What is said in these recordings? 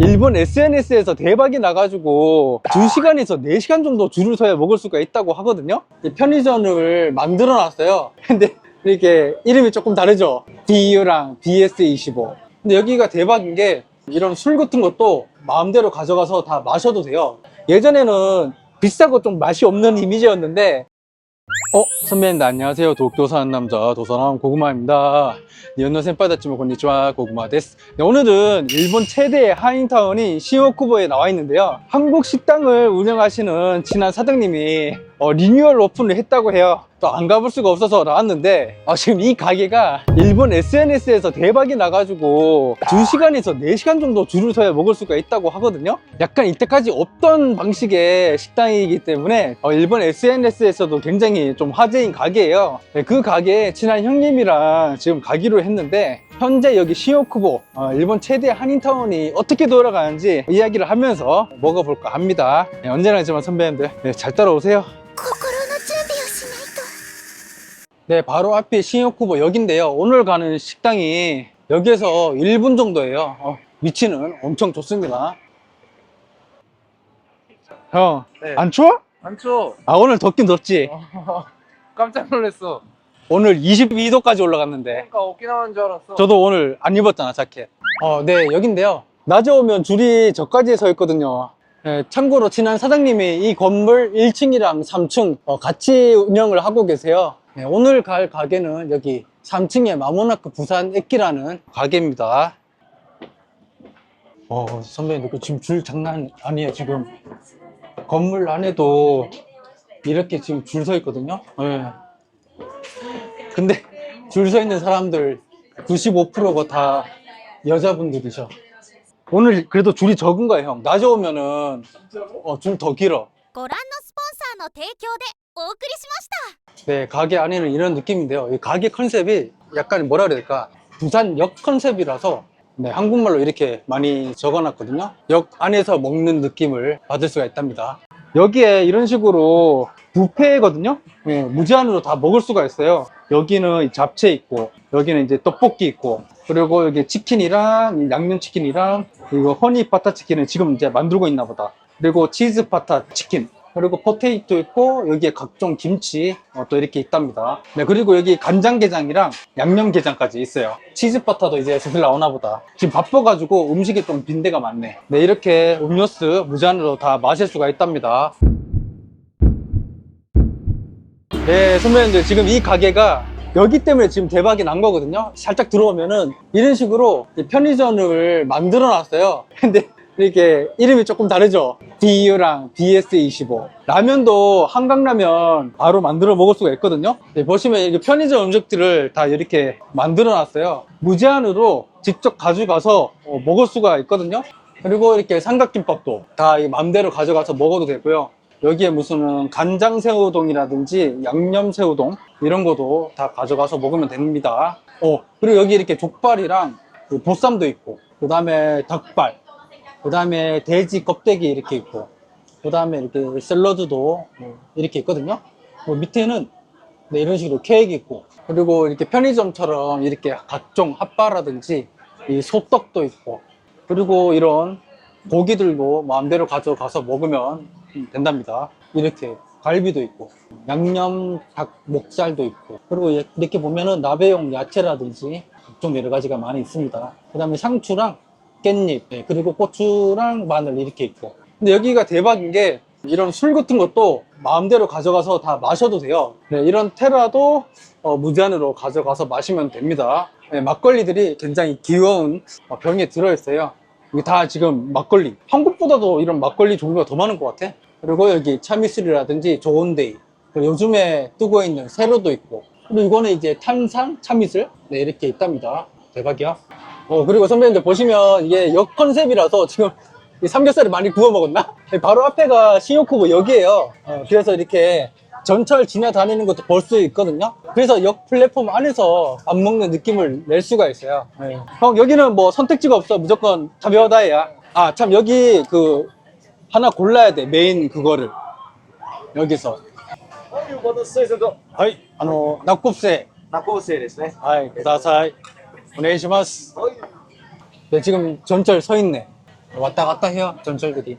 일본 SNS에서 대박이 나가지고 2시간에서 4시간 정도 줄을 서야 먹을 수가 있다고 하거든요. 이 편의점을 만들어 놨어요. 근데 이렇게 이름이 조금 다르죠. DU랑 BS25. 근데 여기가 대박인 게 이런 술 같은 것도 마음대로 가져가서 다 마셔도 돼요. 예전에는 비싸고 좀 맛이 없는 이미지였는데 선배님들 안녕하세요. 도쿄 사는 남자 도서남 고구마입니다. 니온노 센파이다치모 곤니치와 고구마 데스. 오늘은 일본 최대의 한인타운인 시오쿠보에 나와 있는데요. 한국 식당을 운영하시는 친한 사장님이 리뉴얼 오픈을 했다고 해요. 또 안 가볼 수가 없어서 나왔는데 지금 이 가게가 일본 SNS에서 대박이 나가지고 2시간에서 4시간 정도 줄을 서야 먹을 수가 있다고 하거든요. 약간 이때까지 없던 방식의 식당이기 때문에 일본 SNS에서도 굉장히 좀 화제인 가게예요. 그 가게에 친한 형님이랑 지금 가기로 했는데 현재 여기 시오쿠보 일본 최대 한인타운이 어떻게 돌아가는지 이야기를 하면서 먹어볼까 합니다. 언제나 하지만 선배님들 잘 따라오세요. 네, 바로 앞이 시오쿠보 역인데요. 오늘 가는 식당이 여기에서 1분 정도예요. 위치는 엄청 좋습니다. 형, 네. 안 추워? 안 추워. 오늘 덥긴 덥지. 깜짝 놀랐어. 오늘 22도까지 올라갔는데 그러니까 오키나와인 줄 알았어. 저도 오늘 안 입었잖아, 자켓. 네, 여긴데요. 낮에 오면 줄이 저까지 서 있거든요. 네, 참고로 친한 사장님이 이 건물 1층이랑 3층 같이 운영을 하고 계세요. 네, 오늘 갈 가게는 여기 3층에 마모나크 부산 액기라는 가게입니다. 선배님, 지금 줄 장난 아니에요. 지금 건물 안에도 이렇게 지금 줄 서 있거든요. 네. 근데 줄 서 있는 사람들 95%가 다 여자분들이죠. 오늘 그래도 줄이 적은 거예요, 형. 낮에 오면은 줄 더 길어. 네, 가게 안에는 이런 느낌인데요. 이 가게 컨셉이 약간 뭐라 그래야 될까? 부산역 컨셉이라서 네, 한국말로 이렇게 많이 적어놨거든요. 역 안에서 먹는 느낌을 받을 수가 있답니다. 여기에 이런 식으로 뷔페거든요. 네, 무제한으로 다 먹을 수가 있어요. 여기는 잡채 있고, 여기는 이제 떡볶이 있고, 그리고 여기 치킨이랑 양념치킨이랑, 그리고 허니 바타 치킨은 지금 이제 만들고 있나 보다. 그리고 치즈 바타 치킨, 그리고 포테이토 있고, 여기에 각종 김치 또 이렇게 있답니다. 네, 그리고 여기 간장게장이랑 양념게장까지 있어요. 치즈 바타도 이제 슬슬 나오나 보다. 지금 바빠가지고 음식이 좀 빈대가 많네. 네, 이렇게 음료수 무제한으로 다 마실 수가 있답니다. 네, 선배님들, 지금 이 가게가 여기 때문에 지금 대박이 난 거거든요. 살짝 들어오면은 이런 식으로 편의점을 만들어 놨어요. 근데 이렇게 이름이 조금 다르죠. DU랑 BS25. 라면도 한강라면 바로 만들어 먹을 수가 있거든요. 네, 보시면 이렇게 편의점 음식들을 다 이렇게 만들어 놨어요. 무제한으로 직접 가져가서 먹을 수가 있거든요. 그리고 이렇게 삼각김밥도 다 마음대로 가져가서 먹어도 되고요. 여기에 무슨 간장새우동이라든지 양념새우동 이런 것도 다 가져가서 먹으면 됩니다. 그리고 여기 이렇게 족발이랑 보쌈도 있고, 그 다음에 닭발, 그 다음에 돼지 껍데기 이렇게 있고, 그 다음에 이렇게 샐러드도 이렇게 있거든요. 밑에는 네, 이런 식으로 케이크 있고, 그리고 이렇게 편의점처럼 이렇게 각종 핫바라든지 이 소떡도 있고, 그리고 이런 고기들도 마음대로 가져가서 먹으면 된답니다. 이렇게 갈비도 있고, 양념 닭 목살도 있고, 그리고 이렇게 보면은 나베용 야채라든지 각종 여러 가지가 많이 있습니다. 그 다음에 상추랑 깻잎, 네, 그리고 고추랑 마늘 이렇게 있고. 근데 여기가 대박인 게 이런 술 같은 것도 마음대로 가져가서 다 마셔도 돼요. 네, 이런 테라도 무제한으로 가져가서 마시면 됩니다. 네, 막걸리들이 굉장히 귀여운 병에 들어있어요. 이게 다 지금 막걸리. 한국보다도 이런 막걸리 종류가 더 많은 것 같아. 그리고 여기 참이슬이라든지 좋은데이, 요즘에 뜨고 있는 세로도 있고, 그리고 이거는 이제 탄산 참이슬, 네, 이렇게 있답니다. 대박이야. 그리고 선배님들 보시면 이게 역 컨셉이라서 지금 이 삼겹살을 많이 구워 먹었나? 바로 앞에가 시오쿠보 역이에요. 그래서 이렇게 전철 지나다니는 것도 볼 수 있거든요. 그래서 역 플랫폼 안에서 밥 먹는 느낌을 낼 수가 있어요. 네. 형, 여기는 뭐 선택지가 없어. 무조건 타베오다이야. 참, 여기 하나 골라야 돼. 메인 그거를. 여기서. 하이, 낙곱새. 中生ですね。 하이, 구다사이. 오네이시마스. 네, 지금 전철 서 있네. 왔다 갔다 해요, 전철들이.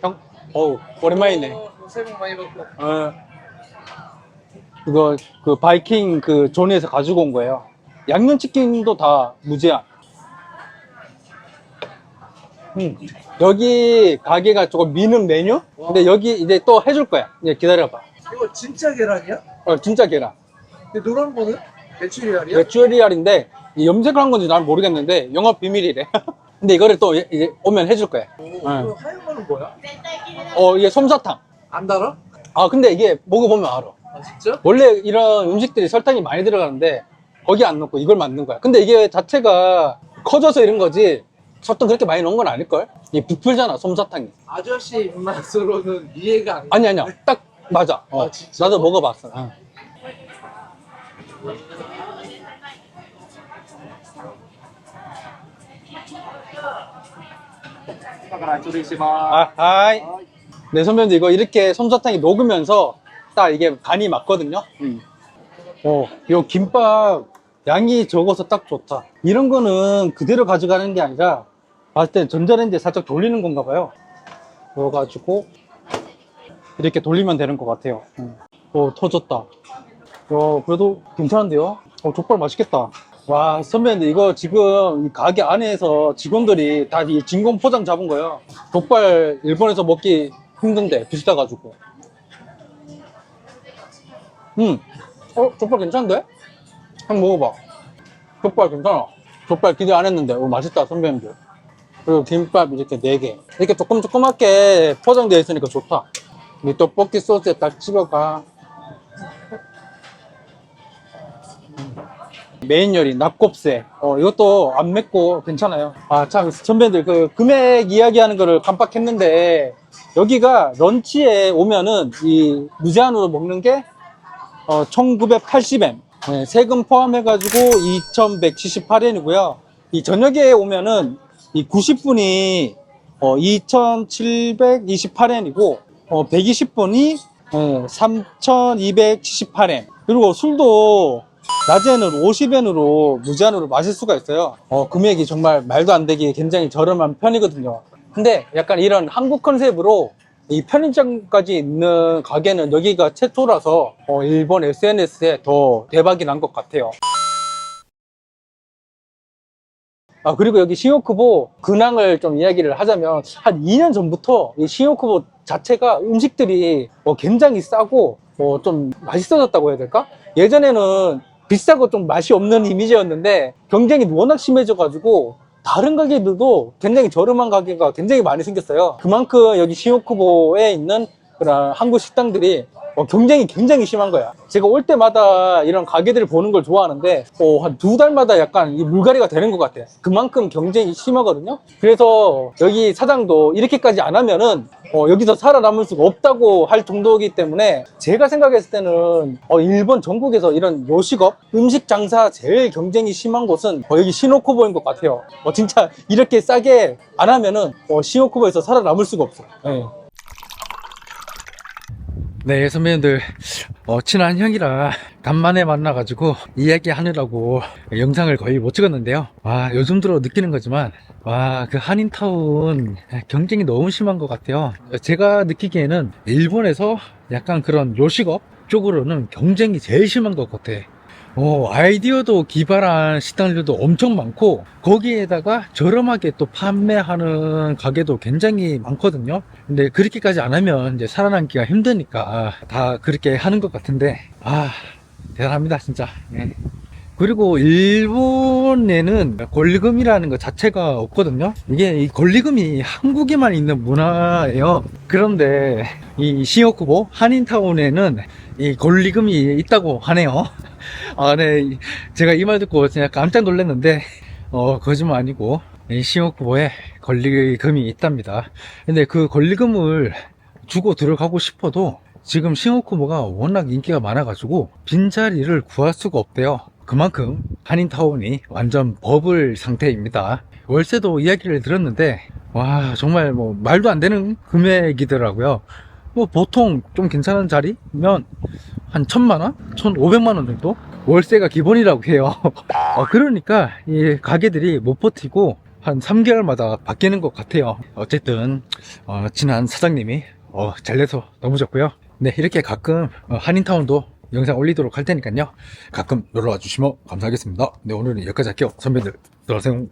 형, 오랜만이네. 새해 복 많이 받고. 이거 그 바이킹 그 존에서 가지고 온 거예요. 양념치킨도 다 무제한. 여기 가게가 조금 미는 메뉴? 근데 여기 이제 또 해줄 거야. 이제 기다려봐. 이거 진짜 계란이야? 진짜 계란. 근데 노란 거는? 메추리알이야? 메추리알인데 염색을 한 건지 난 모르겠는데 영업 비밀이래. 근데 이거를 또 이제 오면 해줄 거야. 이거 하얀 거는 뭐야? 이게 솜사탕. 안 달아? 근데 이게 먹어보면 알아. 아 진짜? 원래 이런 음식들이 설탕이 많이 들어가는데 거기 안 넣고 이걸 만든 거야. 근데 이게 자체가 커져서 이런 거지 설탕 그렇게 많이 넣은 건 아닐걸? 이게 부풀잖아, 솜사탕이. 아저씨 입맛으로는 이해가 안 가. 아니야. 딱 맞아. 진짜? 나도 먹어봤어. 하이. 네, 선배님들 이거 이렇게 솜사탕이 녹으면서 딱 이게 간이 맞거든요. 이 김밥 양이 적어서 딱 좋다. 이런 거는 그대로 가져가는 게 아니라 봤을 때 전자레인지에 살짝 돌리는 건가 봐요. 그래가지고 이렇게 돌리면 되는 것 같아요. 터졌다. 그래도 괜찮은데요? 족발 맛있겠다. 와, 선배님들 이거 지금 이 가게 안에서 직원들이 다 이 진공 포장 잡은 거예요. 족발 일본에서 먹기 힘든데 비싸가지고. 족발 괜찮은데? 한번 먹어봐. 족발 괜찮아. 족발 기대 안 했는데 맛있다, 선배님들. 그리고 김밥 이렇게 4개 이렇게 조그맣게 포장되어 있으니까 좋다. 이 떡볶이 소스에 딱 찍어가. 메인 요리 낙곱새. 이것도 안 맵고 괜찮아요. 참 선배들 그 금액 이야기하는 거를 깜빡했는데 여기가 런치에 오면은 이 무제한으로 먹는 게 1980엔, 세금 포함해가지고 2178엔이고요. 이 저녁에 오면은 이 90분이 2728엔이고 120분이 3278엔. 그리고 술도 낮에는 50엔으로 무제한으로 마실 수가 있어요. 금액이 정말 말도 안 되게 굉장히 저렴한 편이거든요. 근데 약간 이런 한국 컨셉으로 이 편의점까지 있는 가게는 여기가 최초라서 일본 SNS에 더 대박이 난 것 같아요. 그리고 여기 신호쿠보 근황을 좀 이야기를 하자면 한 2년 전부터 이 신호쿠보 자체가 음식들이 굉장히 싸고 좀 맛있어졌다고 해야 될까? 예전에는 비싸고 좀 맛이 없는 이미지였는데 경쟁이 워낙 심해져가지고 다른 가게들도 굉장히 저렴한 가게가 굉장히 많이 생겼어요. 그만큼 여기 신호쿠보에 있는 그런 한국 식당들이 경쟁이 굉장히 심한 거야. 제가 올 때마다 이런 가게들을 보는 걸 좋아하는데 한 2달마다 약간 이 물갈이가 되는 것 같아. 그만큼 경쟁이 심하거든요. 그래서 여기 사장도 이렇게까지 안 하면은 여기서 살아남을 수가 없다고 할 정도이기 때문에 제가 생각했을 때는 일본 전국에서 이런 요식업, 음식 장사 제일 경쟁이 심한 곳은 여기 신호쿠보인 것 같아요. 진짜 이렇게 싸게 안 하면은 신호쿠보에서 살아남을 수가 없어요. 네, 선배님들 친한 형이라 간만에 만나가지고 이야기하느라고 영상을 거의 못 찍었는데요. 요즘 들어 느끼는 거지만 그 한인타운 경쟁이 너무 심한 것 같아요. 제가 느끼기에는 일본에서 약간 그런 요식업 쪽으로는 경쟁이 제일 심한 것 같아. 아이디어도 기발한 식당들도 엄청 많고 거기에다가 저렴하게 또 판매하는 가게도 굉장히 많거든요. 근데 그렇게까지 안 하면 이제 살아남기가 힘드니까 다 그렇게 하는 것 같은데 대단합니다 진짜. 그리고 일본에는 권리금이라는 것 자체가 없거든요. 이게 이 권리금이 한국에만 있는 문화예요. 그런데 이 신호쿠보 한인타운에는 이 권리금이 있다고 하네요. 네, 제가 이 말 듣고 진짜 깜짝 놀랐는데 거짓말 아니고 이 신호쿠보에 권리금이 있답니다. 근데 그 권리금을 주고 들어가고 싶어도 지금 신호쿠보가 워낙 인기가 많아가지고 빈자리를 구할 수가 없대요. 그만큼 한인타운이 완전 버블 상태입니다. 월세도 이야기를 들었는데 정말 말도 안 되는 금액이더라고요. 보통 좀 괜찮은 자리면 한 1000만원? 1500만원 정도? 월세가 기본이라고 해요. 그러니까 이 가게들이 못 버티고 한 3개월마다 바뀌는 것 같아요. 어쨌든 지난 사장님이 잘 돼서 너무 좋고요. 네, 이렇게 가끔 한인타운도 영상 올리도록 할 테니까요. 가끔 놀러와 주시면 감사하겠습니다. 네, 오늘은 여기까지 할게요. 선배들 들어가세요.